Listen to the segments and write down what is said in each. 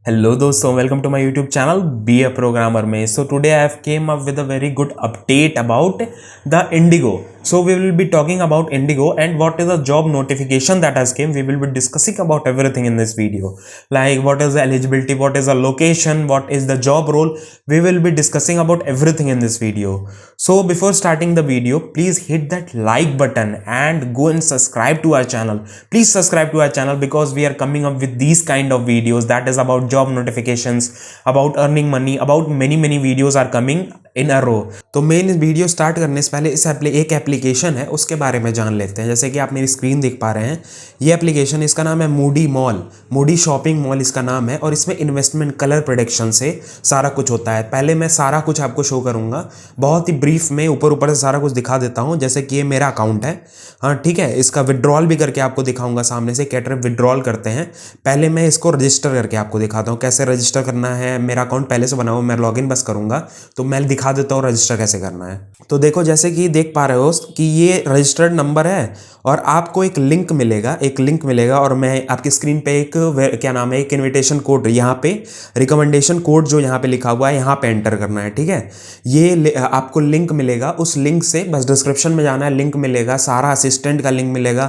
Hello दोस्तों, welcome to my YouTube channel Be a Programmer में. So today I have came up with a very good update about the Indigo. So we will be talking about Indigo and what is the job notification that has came. We will be discussing about everything in this video, like what is the eligibility, what is the location, what is the job role. We will be discussing about everything in this video. So before starting the video, please hit that like button and go and subscribe to our channel. Please subscribe to our channel because we are coming up with these kind of videos that is about job notifications, about earning money, about many videos are coming इन अ रो. तो main video start करने से पहले एक application है उसके बारे में जान लेते हैं. जैसे कि आप मेरी स्क्रीन देख पा रहे हैं, ये एप्लीकेशन, इसका नाम है Moody mall, Moody shopping mall इसका नाम है. और इसमें इन्वेस्टमेंट, कलर प्रेडिक्शन से सारा कुछ होता है. पहले मैं सारा कुछ आपको शो करूंगा, बहुत ही ब्रीफ में ऊपर से सारा कुछ दिखा देता हूं. जैसे कि ये मेरा अकाउंट है, हाँ ठीक है. इसका विड्रॉल भी करके आपको दिखाऊंगा सामने से, कैसे विड्रॉल करते हैं. पहले मैं इसको रजिस्टर करके आपको दिखाता हूँ कैसे रजिस्टर करना है. मेरा अकाउंट पहले से बना हुआ, मैं लॉगिन बस करूंगा तो मैं दिखा देता हूँ रजिस्टर कैसे करना है. तो देखो, जैसे कि देख पा रहे हो कि ये रजिस्टर्ड नंबर है और आपको एक लिंक मिलेगा और मैं आपकी स्क्रीन पे एक क्या नाम है, एक इनविटेशन कोड, यहाँ पे रिकमेंडेशन कोड जो यहाँ पे लिखा हुआ है यहाँ पे एंटर करना है. ठीक है, ये आपको लिंक मिलेगा. उस लिंक से बस डिस्क्रिप्शन में जाना है, लिंक मिलेगा, सारा असिस्टेंट का लिंक मिलेगा,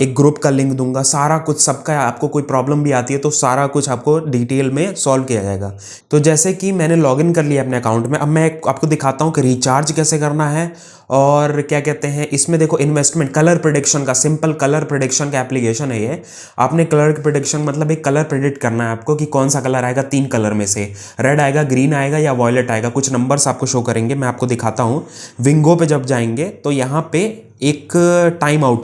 एक ग्रुप का लिंक दूंगा, सारा कुछ सबका. आपको कोई प्रॉब्लम भी आती है तो सारा कुछ आपको डिटेल में सॉल्व किया जाएगा. तो जैसे कि मैंने लॉगिन कर लिया अपने अकाउंट में, अब मैं आपको दिखाता हूँ कि रिचार्ज कैसे करना है और क्या कहते हैं इसमें. देखो, इन्वेस्टमेंट, कलर प्रेडिक्शन का, सिंपल कलर प्रेडिक्शन का एप्लीकेशन है ये. आपने कलर प्रेडिक्शन मतलब एक कलर प्रेडिक्ट करना है आपको कि कौन सा कलर आएगा. 3 कलर में से रेड आएगा, ग्रीन आएगा या वॉयलेट आएगा. कुछ नंबर्स आपको शो करेंगे, मैं आपको दिखाता हूँ. विंगो पे जब जाएंगे तो यहाँ पे एक टाइम आउट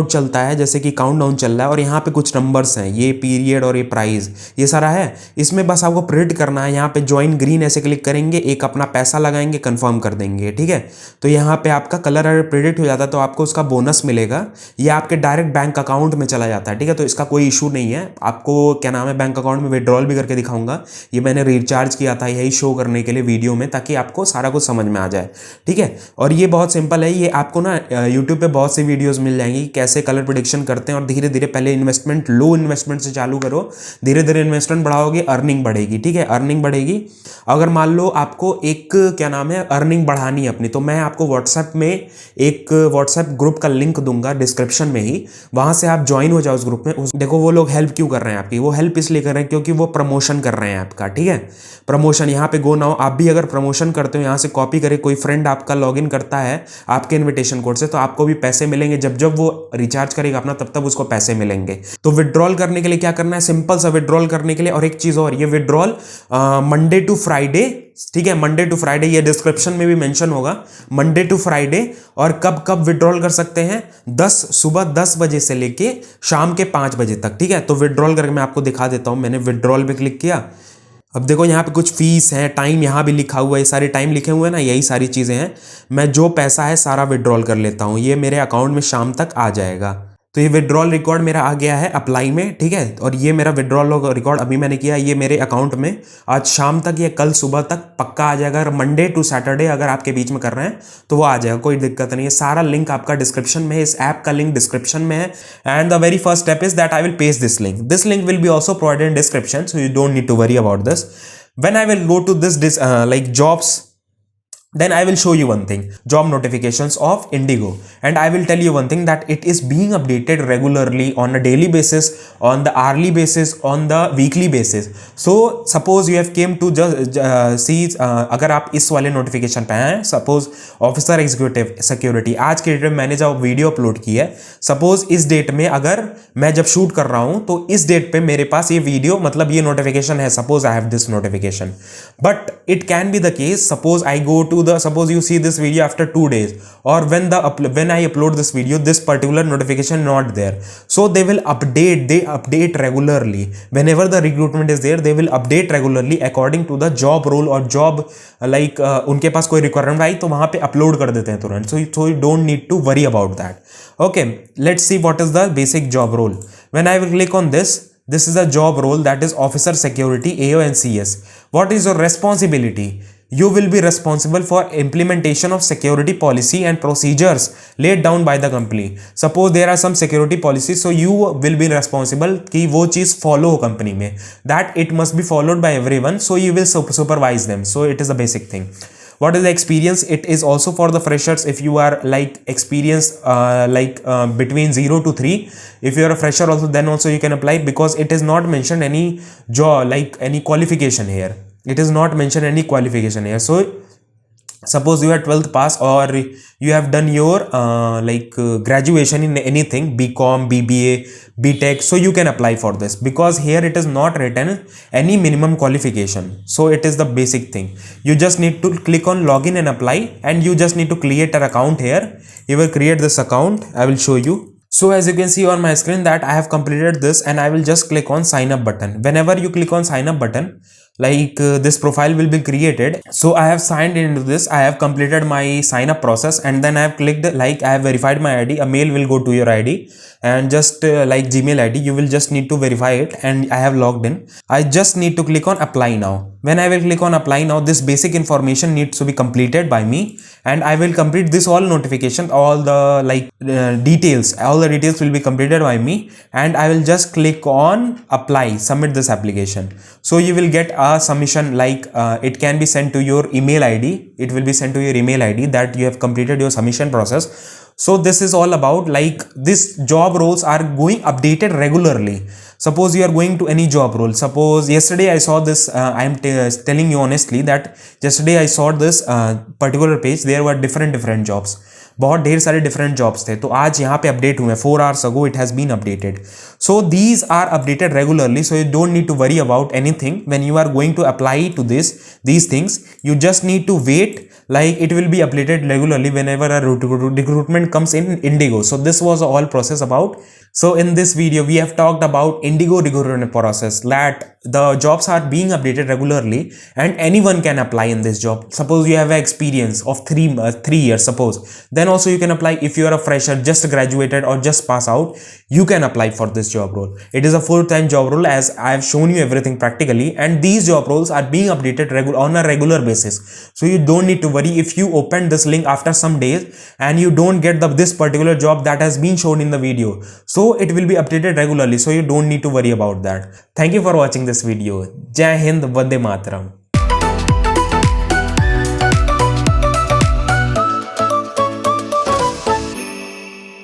चलता है, जैसे कि काउंटडाउन चल रहा है और यहाँ पे कुछ नंबर्स हैं, ये पीरियड और ये प्राइस, ये सारा है. इसमें बस आपको प्रिडिक्ट करना है. यहाँ पे ज्वाइन ग्रीन ऐसे क्लिक करेंगे, एक अपना पैसा लगाएंगे, कंफर्म कर देंगे. ठीक है, तो यहाँ पे आपका कलर अगर प्रिडिक्ट हो जाता है तो आपको उसका बोनस मिलेगा. ये आपके डायरेक्ट बैंक अकाउंट में चला जाता है. ठीक है, तो इसका कोई इशू नहीं है. आपको क्या नाम है, बैंक अकाउंट में विड्रॉल भी करके दिखाऊंगा. ये मैंने रिचार्ज किया था यही शो करने के लिए वीडियो में, ताकि आपको सारा कुछ समझ में आ जाए. ठीक है, और ये बहुत सिंपल है. ये आपको ना यूट्यूब पे बहुत सी वीडियोज़ मिल जाएंगी कैसे कलर प्रेडिक्शन करते हैं. और धीरे धीरे पहले इन्वेस्टमेंट, लो इन्वेस्टमेंट से चालू करो, धीरे धीरे इन्वेस्टमेंट बढ़ाओगे, अर्निंग बढ़ेगी. ठीक है, अर्निंग बढ़ेगी. अगर मान लो आपको एक क्या नाम है अर्निंग बढ़ानी है अपनी, तो मैं आपको व्हाट्सएप में एक व्हाट्सएप ग्रुप का लिंक दूंगा डिस्क्रिप्शन में ही, वहां से आप ज्वाइन हो जाओ उस ग्रुप में. देखो वो लोग हेल्प क्यों कर रहे हैं आपकी, वो हेल्प इसलिए कर रहे हैं क्योंकि वो प्रमोशन कर रहे हैं आपका. ठीक है, प्रमोशन यहाँ पे गो नाउ. आप भी अगर प्रमोशन करते हो, यहाँ से कॉपी करे, कोई फ्रेंड आपका लॉगिन करता है आपके इन्विटेशन कोड से, तो आपको भी पैसे मिलेंगे. जब जब वो रिचार्ज करेगा अपना, तब तब उसको पैसे मिलेंगे. तो विड्रॉल करने के लिए क्या करना है, सिंपल सा विड्रॉल करने के लिए. और एक चीज और, ये विड्रॉल मंडे टू फ्राइडे, ठीक है, मंडे टू फ्राइडे, ये डिस्क्रिप्शन में भी मेंशन होगा, मंडे टू फ्राइडे. और कब कब विड्रॉल कर सकते हैं, सुबह 10 बजे से लेके शाम के 5 बजे तक. ठीक है, तो विड्रॉल करके मैं आपको दिखा देता हूं. मैंने विड्रॉल पे क्लिक किया. अब देखो यहाँ पे कुछ फीस है, टाइम यहाँ भी लिखा हुआ है, सारे टाइम लिखे हुए हैं ना, यही सारी चीज़ें हैं. मैं जो पैसा है सारा विड्रॉल कर लेता हूँ, ये मेरे अकाउंट में शाम तक आ जाएगा. तो ये विड्रॉल रिकॉर्ड मेरा आ गया है अप्लाई में. ठीक है, और ये मेरा विड्रॉल रिकॉर्ड अभी मैंने किया, ये मेरे अकाउंट में आज शाम तक या कल सुबह तक पक्का आ जाएगा. अगर मंडे टू सैटरडे अगर आपके बीच में कर रहे हैं तो वो आ जाएगा, कोई दिक्कत नहीं है. सारा लिंक आपका डिस्क्रिप्शन में है, इस ऐप का लिंक डिस्क्रिप्शन में है. And the very first step is that I will paste this link will be also provided in description, so you don't need to worry about this. When I will go to this like jobs, then I will show you one thing, job notifications of Indigo, and I will tell you one thing, that it is being updated regularly on a daily basis, on the hourly basis, on the weekly basis. So suppose you have came to just see, अगर आप इस वाले notification पे हैं, suppose officer executive security, आज के date में मैंने जब वीडियो अपलोड की है, सपोज इस डेट में अगर मैं जब शूट कर रहा हूं तो इस डेट पे मेरे पास ये वीडियो, मतलब ये नोटिफिकेशन है, suppose I have this notification. But it can be the case, suppose I go to suppose you see this video after 2 days, or when I upload this video, this particular notification not there. So they will update regularly. Whenever the recruitment is there, they will update regularly according to the job role or job, like उनके पास कोई requirement आई तो वहां पे upload कर देते हैं तुरंत. So you don't need to worry about that. Okay, let's see what is the basic job role. When I will click on this is a job role, that is officer security, AO and CS. What is your responsibility? you will be responsible for implementation of security policy and procedures laid down by the company. Suppose there are some security policies, so you will be responsible कि वो चीज follow हो company में, that it must be followed by everyone, so you will supervise them. So it is the basic thing. What is the experience? It is also for the freshers. If you are like experienced between 0 to 3, if you are a fresher also, then also you can apply, because it is not mentioned any job like any qualification here. It is not mentioned any qualification here. So suppose you are 12th pass, or you have done your graduation in anything, BCom, BBA, BTech, so you can apply for this, because here it is not written any minimum qualification. So it is the basic thing. You just need to click on login and apply, and you just need to create an account here. You will create this account. I will show you. So as you can see on my screen that I have completed this, and I will just click on sign up button. Whenever you click on sign up button, this profile will be created. So I have signed into this. I have completed my sign up process, and then I have clicked I have verified my ID. A mail will go to your ID, and just like Gmail ID, you will just need to verify it, and I have logged in. I just need to click on apply now. When I will click on apply now, this basic information needs to be completed by me, and I will complete this all notification, all the details, all the details will be completed by me, and I will just click on apply, submit this application. So you will get a submission, it can be sent to your email ID. It will be sent to your email ID that you have completed your submission process. So this is all about this job roles are going updated regularly. Suppose you are going to any job role. Suppose yesterday I saw this, I am telling you honestly that yesterday I saw this particular page. There were different jobs. बहुत ढेर सारे different jobs थे. तो आज यहाँ पे update हुए. 4 hours ago it has been updated. So these are updated regularly. So you don't need to worry about anything when you are going to apply to these things. You just need to wait. It will be updated regularly whenever a recruitment comes in Indigo. So this was all process about. So in this video we have talked about Indigo recruitment process, that the jobs are being updated regularly and anyone can apply in this job. Suppose you have an experience of 3 years, suppose, then also you can apply. If you are a fresher, just graduated or just pass out, you can apply for this job role. It is a full-time job role, as I have shown you everything practically, and these job roles are being updated on a regular basis. So you don't need to worry if you open this link after some days and you don't get this particular job that has been shown in the video. So it will be updated regularly, so you don't need to worry about that. Thank you for watching this video. Jai Hind, Vande Mataram.